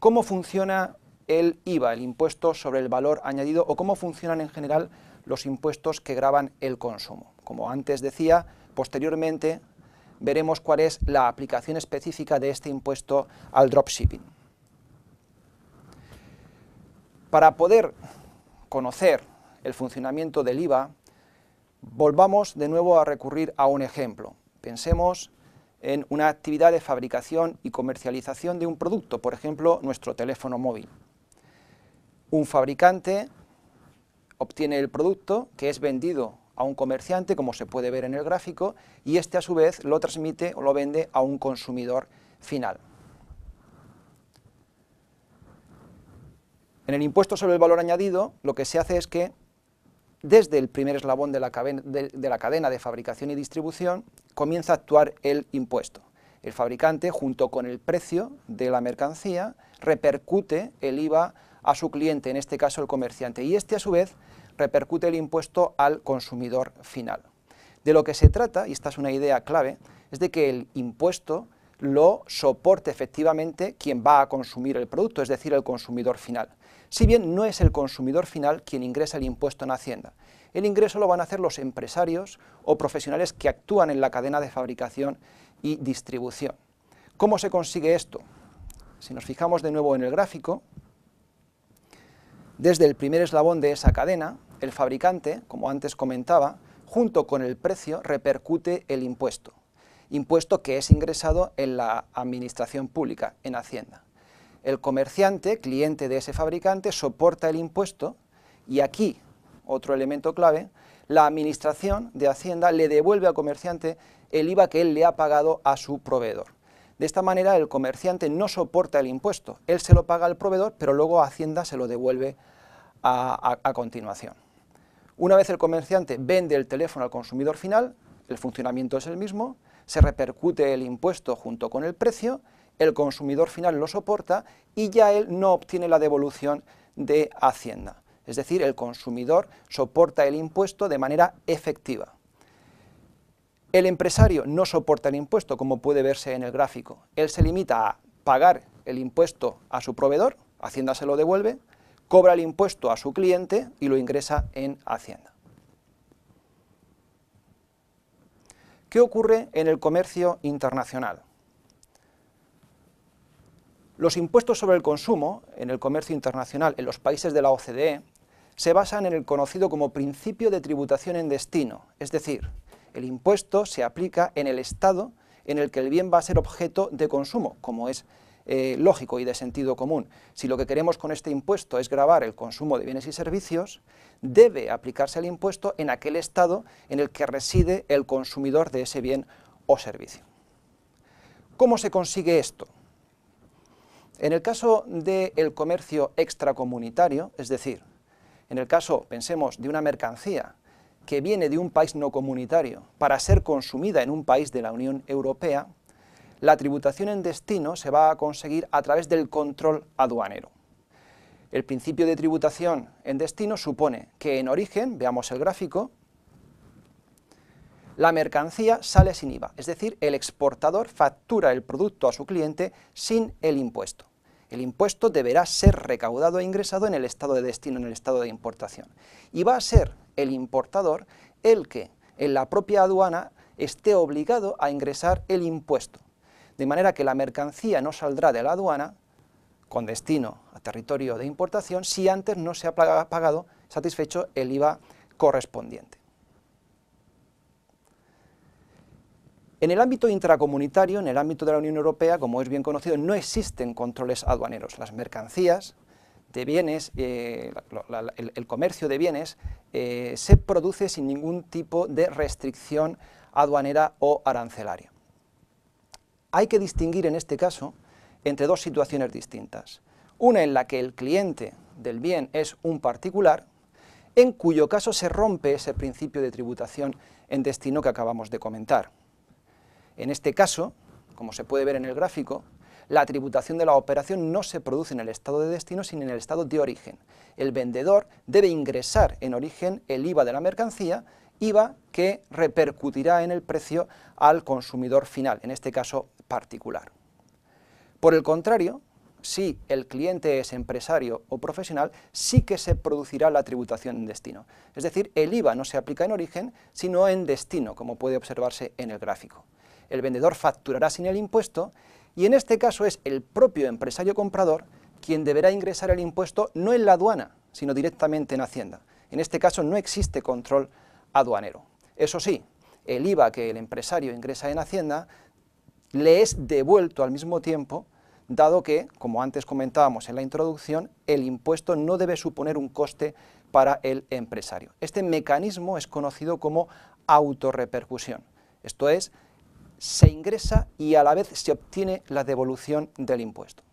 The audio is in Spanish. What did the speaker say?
¿Cómo funciona el IVA, el impuesto sobre el valor añadido, o cómo funcionan en general los impuestos que gravan el consumo? Como antes decía, posteriormente veremos cuál es la aplicación específica de este impuesto al dropshipping. Para poder conocer el funcionamiento del IVA, volvamos de nuevo a recurrir a un ejemplo. Pensemos en una actividad de fabricación y comercialización de un producto, por ejemplo, nuestro teléfono móvil. Un fabricante obtiene el producto que es vendido a un comerciante, como se puede ver en el gráfico, y este a su vez lo transmite o lo vende a un consumidor final. En el impuesto sobre el valor añadido, lo que se hace es que desde el primer eslabón de la cadena de fabricación y distribución comienza a actuar el impuesto. El fabricante, junto con el precio de la mercancía, repercute el IVA a su cliente, en este caso el comerciante, y este a su vez repercute el impuesto al consumidor final. De lo que se trata, y esta es una idea clave, es de que el impuesto lo soporte efectivamente quien va a consumir el producto, es decir, el consumidor final. Si bien no es el consumidor final quien ingresa el impuesto en Hacienda, el ingreso lo van a hacer los empresarios o profesionales que actúan en la cadena de fabricación y distribución. ¿Cómo se consigue esto? Si nos fijamos de nuevo en el gráfico, desde el primer eslabón de esa cadena, el fabricante, como antes comentaba, junto con el precio repercute el impuesto que es ingresado en la administración pública, en Hacienda. El comerciante, cliente de ese fabricante, soporta el impuesto y aquí, otro elemento clave, la administración de Hacienda le devuelve al comerciante el IVA que él le ha pagado a su proveedor. De esta manera el comerciante no soporta el impuesto, él se lo paga al proveedor, pero luego Hacienda se lo devuelve a continuación. Una vez el comerciante vende el teléfono al consumidor final, el funcionamiento es el mismo, se repercute el impuesto junto con el precio, el consumidor final lo soporta y ya él no obtiene la devolución de Hacienda. Es decir, el consumidor soporta el impuesto de manera efectiva. El empresario no soporta el impuesto, como puede verse en el gráfico. Él se limita a pagar el impuesto a su proveedor, Hacienda se lo devuelve, cobra el impuesto a su cliente y lo ingresa en Hacienda. ¿Qué ocurre en el comercio internacional? Los impuestos sobre el consumo en el comercio internacional en los países de la OCDE se basan en el conocido como principio de tributación en destino, es decir, el impuesto se aplica en el estado en el que el bien va a ser objeto de consumo, como es lógico y de sentido común. Si lo que queremos con este impuesto es gravar el consumo de bienes y servicios, debe aplicarse el impuesto en aquel estado en el que reside el consumidor de ese bien o servicio. ¿Cómo se consigue esto? En el caso del comercio extracomunitario, es decir, en el caso, pensemos, de una mercancía que viene de un país no comunitario para ser consumida en un país de la Unión Europea, la tributación en destino se va a conseguir a través del control aduanero. El principio de tributación en destino supone que en origen, veamos el gráfico, la mercancía sale sin IVA, es decir, el exportador factura el producto a su cliente sin el impuesto. El impuesto deberá ser recaudado e ingresado en el estado de destino, en el estado de importación. Y va a ser el importador el que en la propia aduana esté obligado a ingresar el impuesto. De manera que la mercancía no saldrá de la aduana con destino a territorio de importación si antes no se ha pagado, satisfecho el IVA correspondiente. En el ámbito intracomunitario, en el ámbito de la Unión Europea, como es bien conocido, no existen controles aduaneros. Las mercancías de bienes, el comercio de bienes, se produce sin ningún tipo de restricción aduanera o arancelaria. Hay que distinguir en este caso entre dos situaciones distintas. Una en la que el cliente del bien es un particular, en cuyo caso se rompe ese principio de tributación en destino que acabamos de comentar. En este caso, como se puede ver en el gráfico, la tributación de la operación no se produce en el estado de destino, sino en el estado de origen. El vendedor debe ingresar en origen el IVA de la mercancía, IVA que repercutirá en el precio al consumidor final, en este caso particular. Por el contrario, si el cliente es empresario o profesional, sí que se producirá la tributación en destino. Es decir, el IVA no se aplica en origen, sino en destino, como puede observarse en el gráfico. El vendedor facturará sin el impuesto y en este caso es el propio empresario comprador quien deberá ingresar el impuesto no en la aduana, sino directamente en Hacienda. En este caso no existe control aduanero. Eso sí, el IVA que el empresario ingresa en Hacienda le es devuelto al mismo tiempo, dado que, como antes comentábamos en la introducción, el impuesto no debe suponer un coste para el empresario. Este mecanismo es conocido como autorrepercusión. Esto es, se ingresa y a la vez se obtiene la devolución del impuesto.